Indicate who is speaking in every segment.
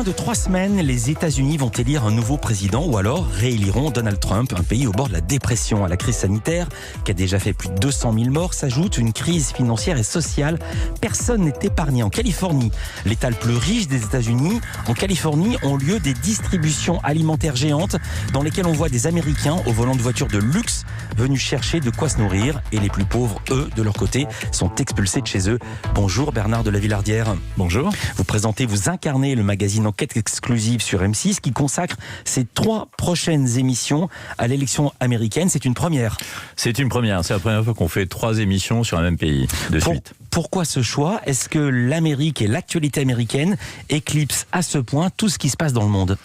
Speaker 1: moins de 3 semaines, les États-Unis vont élire un nouveau président ou alors rééliront Donald Trump, un pays au bord de la dépression. À la crise sanitaire, qui a déjà fait plus de 200 000 morts, s'ajoute une crise financière et sociale. Personne n'est épargné. En Californie, l'État le plus riche des États-Unis, en Californie, ont lieu des distributions alimentaires géantes dans lesquelles on voit des Américains au volant de voitures de luxe venus chercher de quoi se nourrir. Et les plus pauvres, eux, de leur côté, sont expulsés de chez eux. Bonjour Bernard de la Villardière.
Speaker 2: Bonjour.
Speaker 1: Vous incarnez le magazine Enquête exclusive sur M6 qui consacre ses 3 prochaines émissions à l'élection américaine. C'est une première.
Speaker 2: C'est une première. C'est la première fois qu'on fait 3 émissions sur un même pays de suite.
Speaker 1: Pourquoi ce choix ? Est-ce que l'Amérique et l'actualité américaine éclipsent à ce point tout ce qui se passe dans le monde ?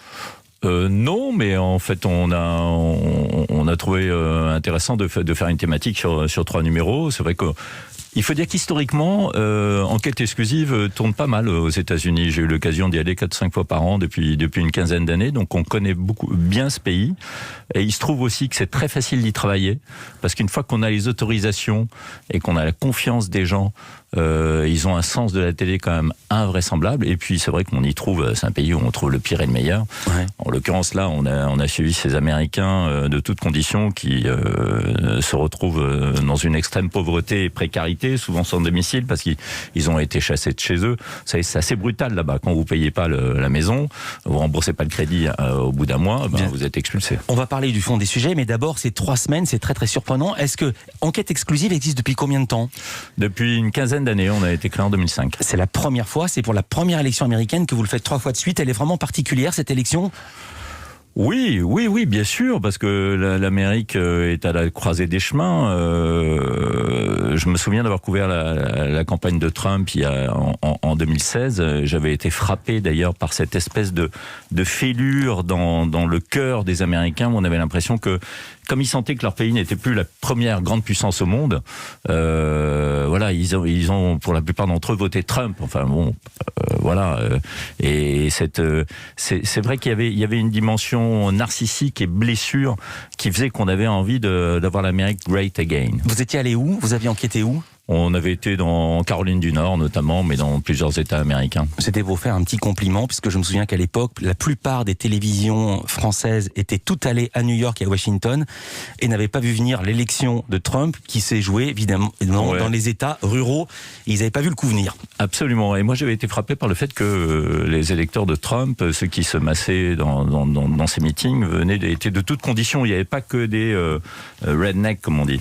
Speaker 2: Non, mais en fait, on a trouvé intéressant de faire une thématique sur 3 numéros. C'est vrai que il faut dire qu'historiquement, Enquête exclusive tourne pas mal aux États-Unis. J'ai eu l'occasion d'y aller 4-5 fois par an depuis une quinzaine d'années, donc on connaît bien ce pays. Et il se trouve aussi que c'est très facile d'y travailler, parce qu'une fois qu'on a les autorisations et qu'on a la confiance des gens, ils ont un sens de la télé quand même invraisemblable. Et puis c'est vrai qu'on y trouve, c'est un pays où on trouve le pire et le meilleur. Ouais. En l'occurrence là, on a suivi ces Américains de toutes conditions qui se retrouvent dans une extrême pauvreté et précarité, souvent sans domicile parce qu'ils ont été chassés de chez eux. C'est assez brutal là-bas. Quand vous payez pas la maison, vous remboursez pas le crédit au bout d'un mois, vous êtes expulsé.
Speaker 1: On va parler du fond des sujets, mais d'abord ces 3 semaines, c'est très très surprenant. Est-ce que Enquête exclusive existe depuis combien de temps ?
Speaker 2: Depuis une quinzaine d'années, on a été créé en 2005.
Speaker 1: C'est la première fois, c'est pour la première élection américaine que vous le faites 3 fois de suite. Elle est vraiment particulière cette élection ?
Speaker 2: Oui, bien sûr, parce que l'Amérique est à la croisée des chemins. Je me souviens d'avoir couvert la campagne de Trump en 2016. J'avais été frappé d'ailleurs par cette espèce de fêlure dans le cœur des Américains où on avait l'impression que, comme ils sentaient que leur pays n'était plus la première grande puissance au monde, ils ont pour la plupart d'entre eux voté Trump. Enfin bon, et c'est vrai qu'il y avait une dimension narcissique et blessure qui faisait qu'on avait envie d'avoir l'Amérique great again.
Speaker 1: Vous étiez allé où ? Vous aviez enquêté où ?
Speaker 2: On avait été en Caroline du Nord notamment, mais dans plusieurs États américains.
Speaker 1: C'était pour faire un petit compliment, puisque je me souviens qu'à l'époque, la plupart des télévisions françaises étaient toutes allées à New York et à Washington et n'avaient pas vu venir l'élection de Trump qui s'est jouée évidemment dans les États ruraux. Ils n'avaient pas vu le coup venir.
Speaker 2: Absolument. Et moi, j'avais été frappé par le fait que les électeurs de Trump, ceux qui se massaient dans ces meetings, étaient de toutes conditions. Il n'y avait pas que des rednecks, comme on dit.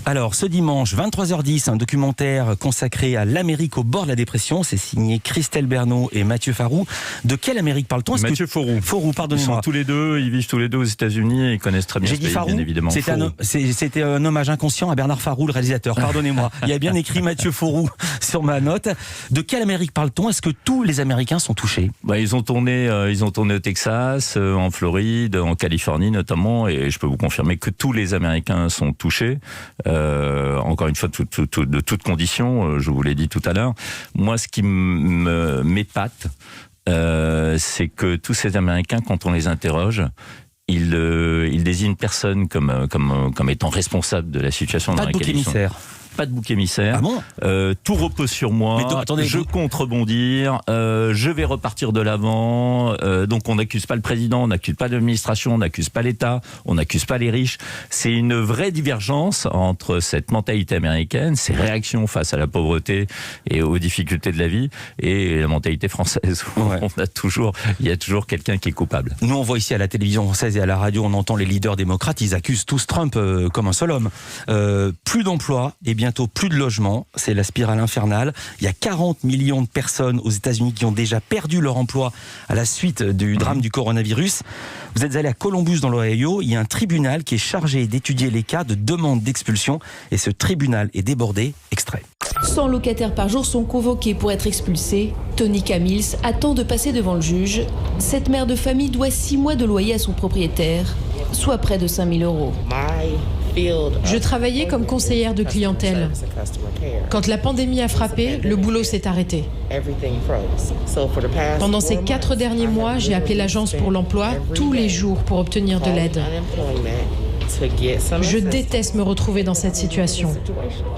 Speaker 1: Alors, ce dimanche, 23h10, un documentaire consacré à l'Amérique au bord de la dépression. C'est signé Christelle Bernot et Mathieu Farou. De quelle Amérique parle-t-on ?
Speaker 2: Mathieu Farou.
Speaker 1: Farou, pardonnez-moi.
Speaker 2: Ils vivent tous les deux aux États-Unis et ils connaissent très bien ce pays, bien évidemment.
Speaker 1: C'était un hommage inconscient à Bernard Farou, le réalisateur. Pardonnez-moi. Il y a bien écrit Mathieu Farou sur ma note. De quelle Amérique parle-t-on ? Est-ce que tous les Américains sont touchés ?
Speaker 2: Ils ont tourné au Texas, en Floride, en Californie notamment, et je peux vous confirmer que tous les Américains sont touchés. Encore une fois, de toutes conditions, je vous l'ai dit tout à l'heure. Moi, ce qui m'épate, c'est que tous ces Américains, quand on les interroge, ils désignent personne comme étant responsable de la situation dans laquelle ils sont. Pas de bouc émissaire.
Speaker 1: Ah bon ?
Speaker 2: Tout repose sur moi. Mais attendez, je compte rebondir. Je vais repartir de l'avant. Donc on n'accuse pas le président, on n'accuse pas l'administration, on n'accuse pas l'État, on n'accuse pas les riches. C'est une vraie divergence entre cette mentalité américaine, ces réactions face à la pauvreté et aux difficultés de la vie, et la mentalité française. Ouais. Il y a toujours quelqu'un qui est coupable.
Speaker 1: Nous on voit ici à la télévision française et à la radio, on entend les leaders démocrates, ils accusent tous Trump comme un seul homme. Plus d'emplois et bientôt plus de logements, c'est la spirale infernale. Il y a 40 millions de personnes aux États-Unis qui ont déjà perdu leur emploi à la suite du drame du coronavirus. Vous êtes allé à Columbus dans l'Ohio, il y a un tribunal qui est chargé d'étudier les cas de demande d'expulsion et ce tribunal est débordé. Extrait.
Speaker 3: 100 locataires par jour sont convoqués pour être expulsés. Tony Camils attend de passer devant le juge. Cette mère de famille doit 6 mois de loyer à son propriétaire, soit près de 5 000 €.
Speaker 4: Je travaillais comme conseillère de clientèle. Quand la pandémie a frappé, le boulot s'est arrêté. Pendant ces 4 derniers mois, j'ai appelé l'agence pour l'emploi tous les jours pour obtenir de l'aide. Je déteste me retrouver dans cette situation.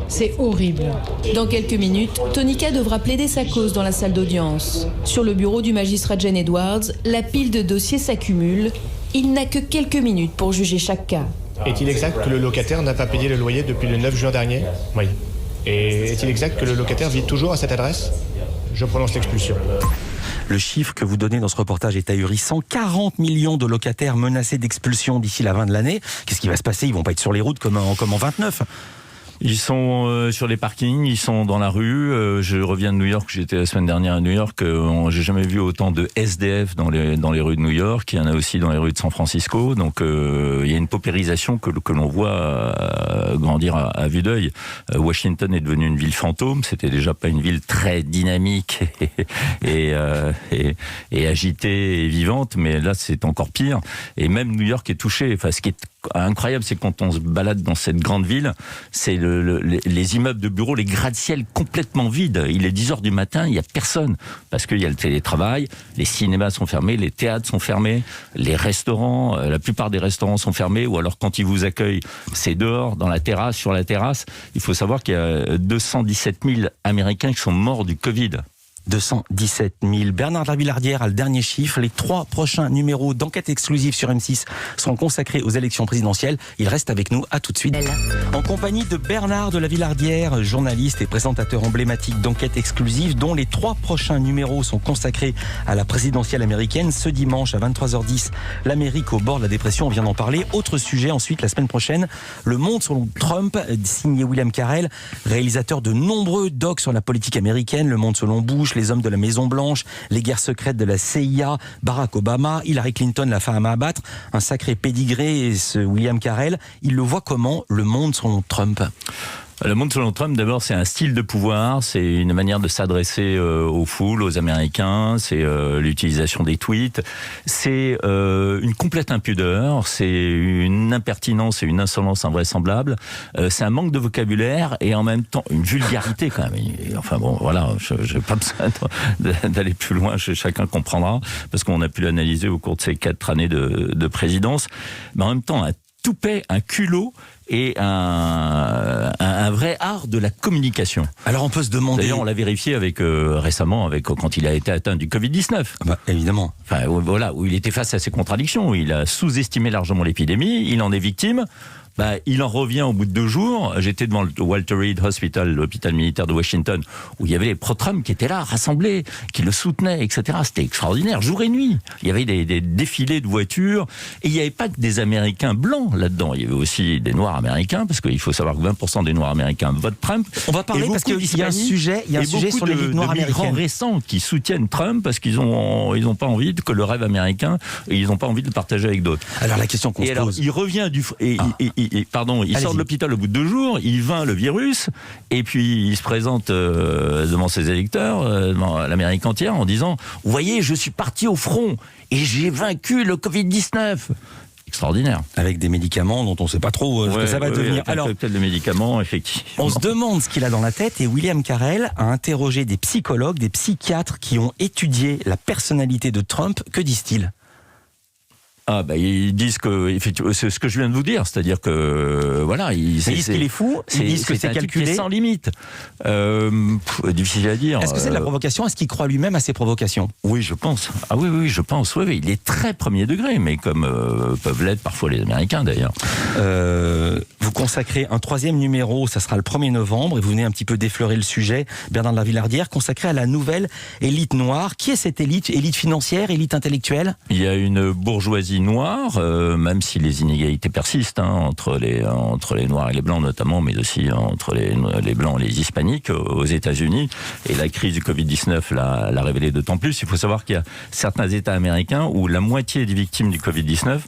Speaker 4: C'est horrible.
Speaker 3: Dans quelques minutes, Tonica devra plaider sa cause dans la salle d'audience. Sur le bureau du magistrat Jane Edwards, la pile de dossiers s'accumule. Il n'a que quelques minutes pour juger chaque cas.
Speaker 5: Est-il exact que le locataire n'a pas payé le loyer depuis le 9 juin dernier ? Oui. Et est-il exact que le locataire vit toujours à cette adresse ? Je prononce l'expulsion.
Speaker 1: Le chiffre que vous donnez dans ce reportage est ahurissant. 40 millions de locataires menacés d'expulsion d'ici la fin de l'année. Qu'est-ce qui va se passer ? Ils vont pas être sur les routes comme en 29.
Speaker 2: Ils sont sur les parkings, ils sont dans la rue. Je reviens de New York, j'étais la semaine dernière à New York. J'ai jamais vu autant de SDF dans les rues de New York. Il y en a aussi dans les rues de San Francisco. Donc il y a une paupérisation que l'on voit grandir à vue d'œil. Washington est devenue une ville fantôme. C'était déjà pas une ville très dynamique et agitée et vivante, mais là c'est encore pire. Et même New York est touché. Enfin, ce qui est incroyable, c'est quand on se balade dans cette grande ville, c'est les immeubles de bureaux, les gratte-ciel complètement vides. Il est 10h du matin, il n'y a personne. Parce qu'il y a le télétravail, les cinémas sont fermés, les théâtres sont fermés, les restaurants, la plupart des restaurants sont fermés, ou alors quand ils vous accueillent, c'est dehors, dans la terrasse, sur la terrasse. Il faut savoir qu'il y a 217 000 Américains qui sont morts du Covid.
Speaker 1: 217 000. Bernard Lavillardière a le dernier chiffre. Les 3 prochains numéros d'enquête exclusive sur M6 seront consacrés aux élections présidentielles. Il reste avec nous. À tout de suite. En compagnie de Bernard de Lavillardière, journaliste et présentateur emblématique d'enquête exclusive, dont les 3 prochains numéros sont consacrés à la présidentielle américaine. Ce dimanche à 23h10, l'Amérique au bord de la dépression. On vient d'en parler. Autre sujet ensuite, la semaine prochaine, Le Monde selon Trump, signé William Carell, réalisateur de nombreux docs sur la politique américaine. Le Monde selon Bush, les hommes de la Maison Blanche, les guerres secrètes de la CIA, Barack Obama, Hillary Clinton, la femme à abattre, un sacré pédigré, ce William Carell. Il le voit comment, Le Monde selon Trump ?
Speaker 2: Le Monde selon Trump, d'abord, c'est un style de pouvoir, c'est une manière de s'adresser aux foules, aux Américains, c'est l'utilisation des tweets, c'est une complète impudeur, c'est une impertinence et une insolence invraisemblable, c'est un manque de vocabulaire et en même temps une vulgarité quand même. Enfin bon, voilà, je n'ai pas besoin d'aller plus loin, chacun comprendra, parce qu'on a pu l'analyser au cours de ces 4 années de présidence, mais en même temps un toupet, un culot, et un vrai art de la communication.
Speaker 1: Alors on peut se demander...
Speaker 2: D'ailleurs, on l'a vérifié récemment quand il a été atteint du Covid-19.
Speaker 1: Bah, évidemment.
Speaker 2: Enfin, voilà, où il était face à ses contradictions, où il a sous-estimé largement l'épidémie, il en est victime. Il en revient au bout de 2 jours. J'étais devant le Walter Reed Hospital, l'hôpital militaire de Washington, où il y avait les pro-Trump qui étaient là, rassemblés, qui le soutenaient, etc. C'était extraordinaire, jour et nuit. Il y avait des défilés de voitures, et il n'y avait pas que des Américains blancs là-dedans. Il y avait aussi des Noirs américains, parce qu'il faut savoir que 20% des Noirs américains votent Trump.
Speaker 1: On va parler parce qu'il y a un sujet, sur les Noirs américains.
Speaker 2: Migrants récents qui soutiennent Trump parce qu'ils ont pas envie que le rêve américain, et ils n'ont pas envie de le partager avec d'autres.
Speaker 1: Alors la question qu'on se pose...
Speaker 2: il revient il sort de l'hôpital au bout de 2 jours, il vainc le virus, et puis il se présente devant ses électeurs, devant l'Amérique entière, en disant « Vous voyez, je suis parti au front, et j'ai vaincu le Covid-19 ». Extraordinaire.
Speaker 1: Avec des médicaments dont on ne sait pas trop ce que ça va devenir.
Speaker 2: Alors, peut-être des médicaments, effectivement.
Speaker 1: On se demande ce qu'il a dans la tête, et William Carell a interrogé des psychologues, des psychiatres qui ont étudié la personnalité de Trump. Que disent-ils ?
Speaker 2: Ils disent que effectivement, c'est ce que je viens de vous dire, c'est-à-dire que voilà,
Speaker 1: ils disent qu'il est fou, ils disent que c'est calculé,
Speaker 2: sans limite. Difficile à dire.
Speaker 1: Est-ce que c'est de la provocation ? Est-ce qu'il croit lui-même à ses provocations ?
Speaker 2: Oui, je pense. Oui, je pense. Oui, il est très premier degré, mais comme peuvent l'être parfois les Américains d'ailleurs.
Speaker 1: Vous consacrez un 3e numéro, ça sera le 1er novembre, et vous venez un petit peu d'effleurer le sujet, Bernard de Lavillardière, consacré à la nouvelle élite noire. Qui est cette élite ? Élite financière, élite intellectuelle ?
Speaker 2: Il y a une bourgeoisie noire, même si les inégalités persistent entre les noirs et les blancs notamment, mais aussi entre les blancs et les hispaniques aux États-Unis. Et la crise du Covid-19 l'a révélé d'autant plus. Il faut savoir qu'il y a certains États américains où la moitié des victimes du Covid-19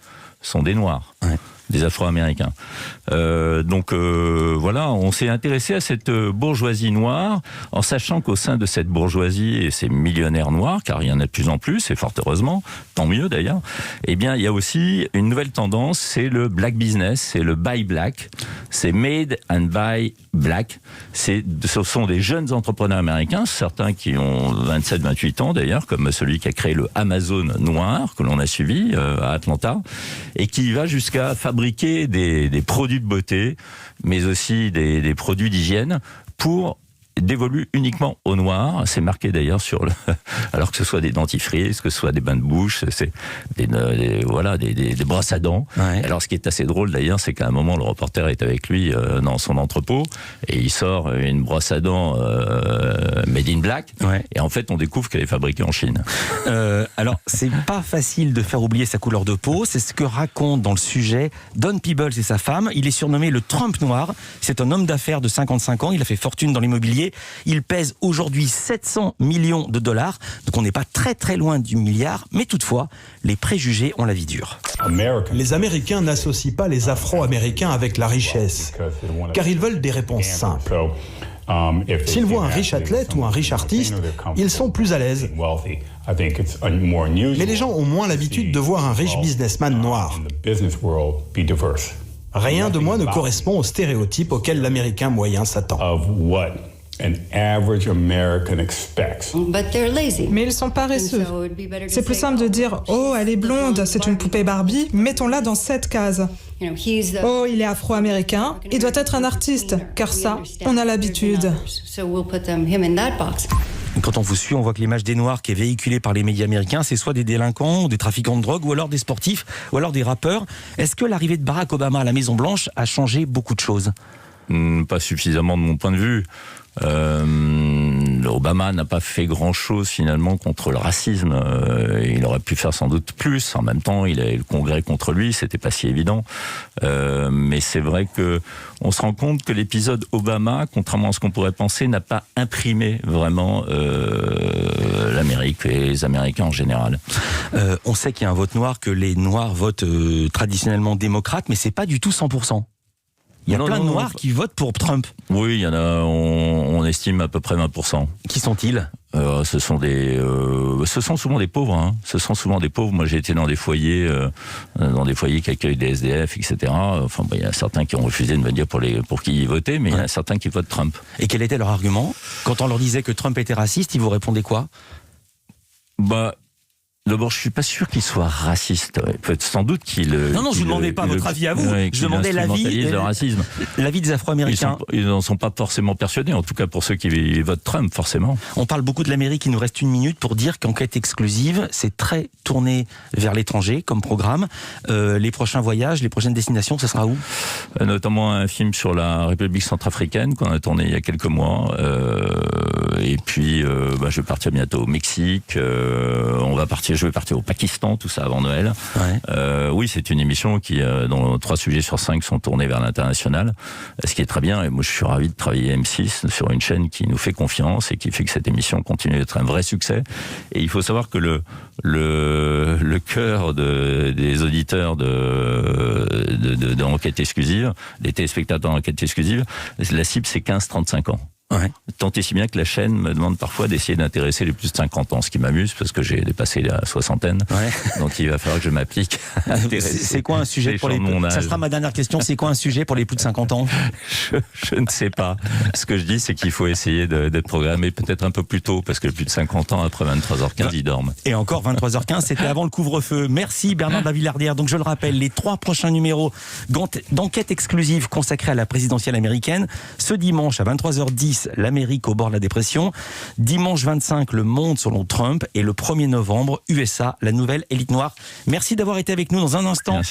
Speaker 2: sont des noirs. Ouais. Des Afro-Américains. Voilà, on s'est intéressé à cette bourgeoisie noire, en sachant qu'au sein de cette bourgeoisie et ces millionnaires noirs, car il y en a de plus en plus, et fort heureusement, tant mieux d'ailleurs, eh bien, il y a aussi une nouvelle tendance, c'est le black business, c'est le buy black, c'est made and buy black. Ce sont des jeunes entrepreneurs américains, certains qui ont 27-28 ans d'ailleurs, comme celui qui a créé le Amazon noir, que l'on a suivi à Atlanta, et qui va jusqu'à fabriquer fabriquer des produits de beauté, mais aussi des produits d'hygiène pour dévolus uniquement au noir. C'est marqué d'ailleurs sur le... Alors que ce soit des dentifrices, que ce soit des bains de bouche, c'est des brosses à dents.
Speaker 1: Ouais.
Speaker 2: Alors ce qui est assez drôle d'ailleurs, c'est qu'à un moment, le reporter est avec lui dans son entrepôt et il sort une brosse à dents made in black.
Speaker 1: Ouais.
Speaker 2: Et en fait, on découvre qu'elle est fabriquée en Chine.
Speaker 1: Alors, c'est pas facile de faire oublier sa couleur de peau. C'est ce que raconte dans le sujet Don Peebles et sa femme. Il est surnommé le Trump noir. C'est un homme d'affaires de 55 ans. Il a fait fortune dans l'immobilier. Il pèse aujourd'hui 700 millions de dollars. Donc on n'est pas très très loin du milliard. Mais toutefois, les préjugés ont la vie dure.
Speaker 6: Les Américains n'associent pas les Afro-Américains avec la richesse, car ils veulent des réponses simples. S'ils voient un riche athlète ou un riche artiste, ils sont plus à l'aise. Mais les gens ont moins l'habitude de voir un riche businessman noir. Rien de moins ne correspond aux stéréotypes auxquels l'Américain moyen s'attend.
Speaker 7: Mais ils sont paresseux. C'est plus simple de dire « Oh, elle est blonde, c'est une poupée Barbie, mettons-la dans cette case. » Oh, il est afro-américain, il doit être un artiste, car ça, on a l'habitude.
Speaker 1: Quand on vous suit, on voit que l'image des Noirs qui est véhiculée par les médias américains, c'est soit des délinquants, ou des trafiquants de drogue, ou alors des sportifs, ou alors des rappeurs. Est-ce que l'arrivée de Barack Obama à la Maison-Blanche a changé beaucoup de choses ?
Speaker 2: Pas suffisamment de mon point de vue. Obama n'a pas fait grand-chose finalement contre le racisme. Il aurait pu faire sans doute plus. En même temps, il avait le Congrès contre lui, c'était pas si évident. Mais c'est vrai que on se rend compte que l'épisode Obama, contrairement à ce qu'on pourrait penser, n'a pas imprimé vraiment l'Amérique et les Américains en général.
Speaker 1: On sait qu'il y a un vote noir, que les Noirs votent traditionnellement démocrates, mais c'est pas du tout 100%. Il y a plein de Noirs qui votent pour Trump.
Speaker 2: Oui, il y en a, on estime à peu près 20%.
Speaker 1: Qui sont-ils ?
Speaker 2: Ce sont souvent des pauvres. Hein. Ce sont souvent des pauvres. Moi, j'ai été dans des foyers qui accueillent des SDF, etc. Enfin, il y a certains qui ont refusé de me dire pour qui ils votaient, mais il y en a certains qui votent Trump.
Speaker 1: Et quel était leur argument ? Quand on leur disait que Trump était raciste, ils vous répondaient quoi ?
Speaker 2: D'abord, je suis pas sûr qu'il soit raciste. Peut-être sans doute qu'il.
Speaker 1: Non, je vous demandais pas votre avis à vous. Je demandais l'avis des Afro-Américains.
Speaker 2: Ils n'en sont pas forcément persuadés, en tout cas pour ceux qui votent Trump, forcément.
Speaker 1: On parle beaucoup de l'Amérique, il nous reste 1 minute pour dire qu'Enquête exclusive, c'est très tourné vers l'étranger comme programme. Les prochains voyages, les prochaines destinations, ce sera où ?
Speaker 2: Notamment un film sur la République centrafricaine qu'on a tourné il y a quelques mois. Et puis, je vais partir bientôt au Mexique. Je vais partir au Pakistan, tout ça avant Noël.
Speaker 1: Ouais.
Speaker 2: Oui, c'est une émission dont 3 sujets sur 5 sont tournés vers l'international, ce qui est très bien. Et moi, je suis ravi de travailler M6 sur une chaîne qui nous fait confiance et qui fait que cette émission continue d'être un vrai succès. Et il faut savoir que le cœur des auditeurs de Enquête exclusive, des téléspectateurs d'Enquête exclusive, la cible, c'est 15-35 ans.
Speaker 1: Ouais.
Speaker 2: Tant et si bien que la chaîne me demande parfois d'essayer d'intéresser les plus de 50 ans, ce qui m'amuse parce que j'ai dépassé la soixantaine.
Speaker 1: Ouais.
Speaker 2: Donc il va falloir que je m'applique.
Speaker 1: C'est quoi un sujet pour les plus... Ça sera ma dernière question. C'est quoi un sujet pour les plus de 50 ans ?
Speaker 2: Je ne sais pas. Ce que je dis, c'est qu'il faut essayer d'être programmé peut-être un peu plus tôt parce que les plus de 50 ans, après 23h15, ils dorment.
Speaker 1: Et encore 23h15, c'était avant le couvre-feu. Merci Bernard Lavillardière. Donc je le rappelle, les 3 prochains numéros d'Enquête exclusive consacrés à la présidentielle américaine. Ce dimanche à 23h10, l'Amérique au bord de la dépression. Dimanche 25, le monde selon Trump. Et le 1er novembre, USA, la nouvelle élite noire. Merci d'avoir été avec nous dans un instant.
Speaker 2: Merci.